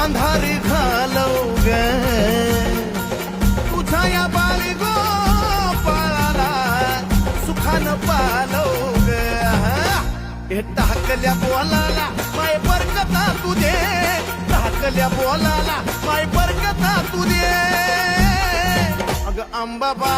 अंधार घालव ग तुझ्या या बाळी गोपाळाला सुखानं पालव ग हे टाकल्या बोलाला माय बरकता तुझे टाकल्या बोलाला माय बरकता तुझे अग अंबाबा